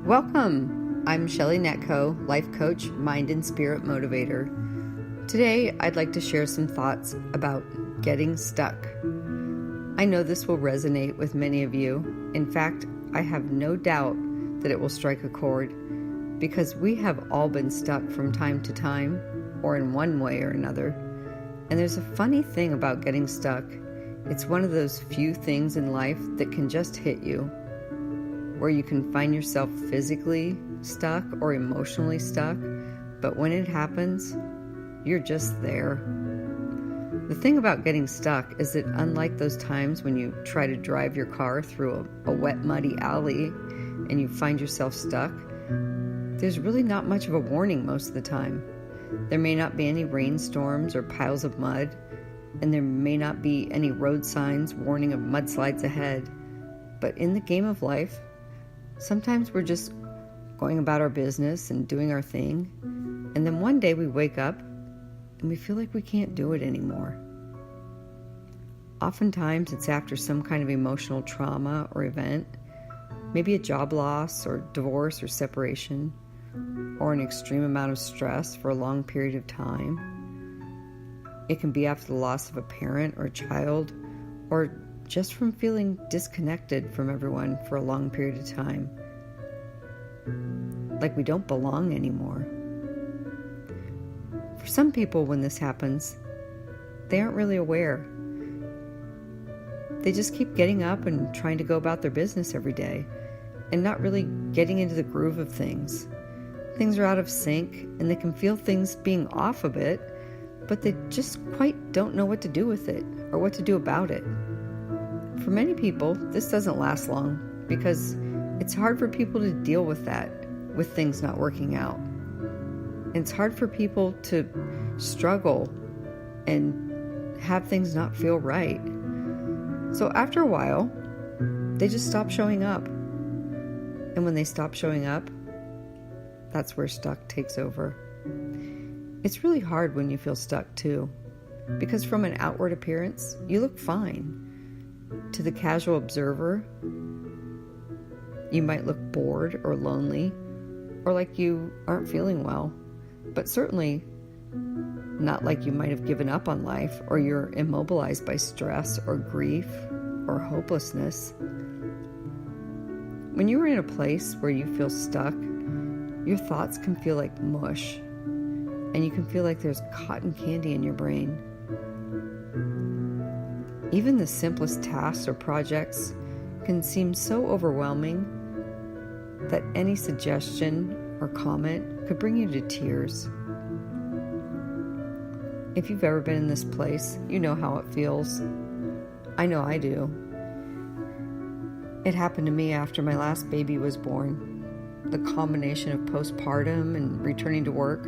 Welcome! I'm Shelly Netco, life coach, mind and spirit motivator. Today, I'd like to share some thoughts about getting stuck. I know this will resonate with many of you. In fact, I have no doubt that it will strike a chord because we have all been stuck from time to time or in one way or another. And there's a funny thing about getting stuck. It's one of those few things in life that can just hit you, where you can find yourself physically stuck or emotionally stuck, but when it happens, you're just there. The thing about getting stuck is that unlike those times when you try to drive your car through a wet, muddy alley and you find yourself stuck, there's really not much of a warning most of the time. There may not be any rainstorms or piles of mud, and there may not be any road signs warning of mudslides ahead. But in the game of life, sometimes we're just going about our business and doing our thing, and then one day we wake up and we feel like we can't do it anymore. Oftentimes it's after some kind of emotional trauma or event, maybe a job loss or divorce or separation, or an extreme amount of stress for a long period of time. It can be after the loss of a parent or a child, or just from feeling disconnected from everyone for a long period of time. Like we don't belong anymore. For some people, when this happens, they aren't really aware. They just keep getting up and trying to go about their business every day and not really getting into the groove of things. Things are out of sync and they can feel things being off a bit, but they just quite don't know what to do with it or what to do about it. For many people, this doesn't last long because it's hard for people to deal with that, with things not working out. And it's hard for people to struggle and have things not feel right. So after a while, they just stop showing up. And when they stop showing up, that's where stuck takes over. It's really hard when you feel stuck too, because from an outward appearance, you look fine. To the casual observer, you might look bored or lonely, or like you aren't feeling well, but certainly not like you might have given up on life or you're immobilized by stress or grief or hopelessness. When you're in a place where you feel stuck, your thoughts can feel like mush, and you can feel like there's cotton candy in your brain. Even the simplest tasks or projects can seem so overwhelming that any suggestion or comment could bring you to tears. If you've ever been in this place, you know how it feels. I know I do. It happened to me after my last baby was born. The combination of postpartum and returning to work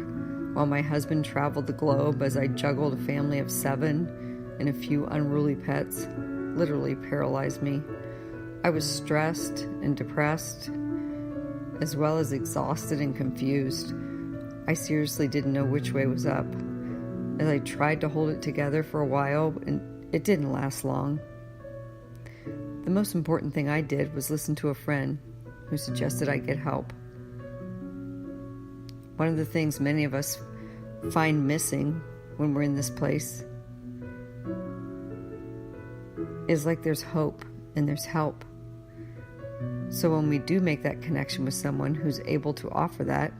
while my husband traveled the globe as I juggled a family of 7 and a few unruly pets literally paralyzed me. I was stressed and depressed, as well as exhausted and confused. I seriously didn't know which way was up, as I tried to hold it together for a while, and it didn't last long. The most important thing I did was listen to a friend who suggested I get help. One of the things many of us find missing when we're in this place is like there's hope and there's help. So when we do make that connection with someone who's able to offer that,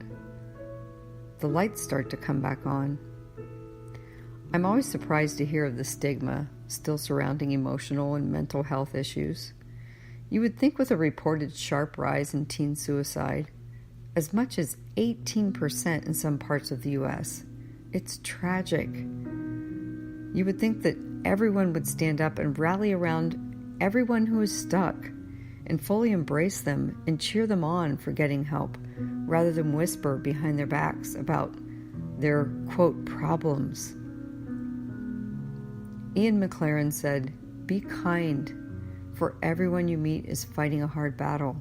the lights start to come back on. I'm always surprised to hear of the stigma still surrounding emotional and mental health issues. You would think with a reported sharp rise in teen suicide, as much as 18% in some parts of the U.S., it's tragic. You would think that everyone would stand up and rally around everyone who is stuck and fully embrace them and cheer them on for getting help, rather than whisper behind their backs about their, quote, problems. Ian McLaren said, "Be kind, for everyone you meet is fighting a hard battle."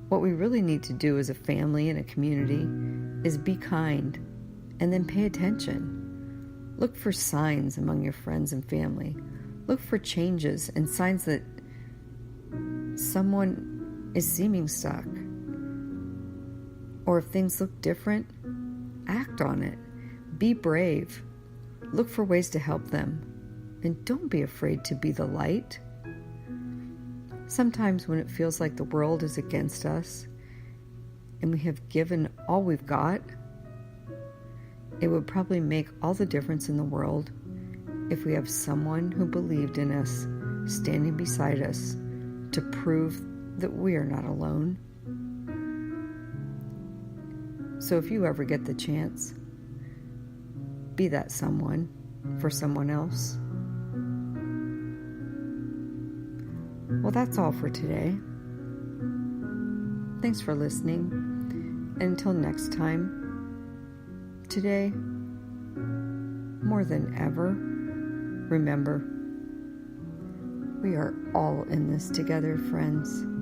What we really need to do as a family and a community is be kind and then pay attention. Look for signs among your friends and family. Look for changes and signs that someone is seeming stuck Or if things look different, act on it. Be brave. Look for ways to help them. And don't be afraid to be the light. Sometimes when it feels like the world is against us and we have given all we've got, it would probably make all the difference in the world if we have someone who believed in us standing beside us to prove that we are not alone. So if you ever get the chance, be that someone for someone else. Well, that's all for today. Thanks for listening. And until next time, today, more than ever, remember, we are all in this together, friends.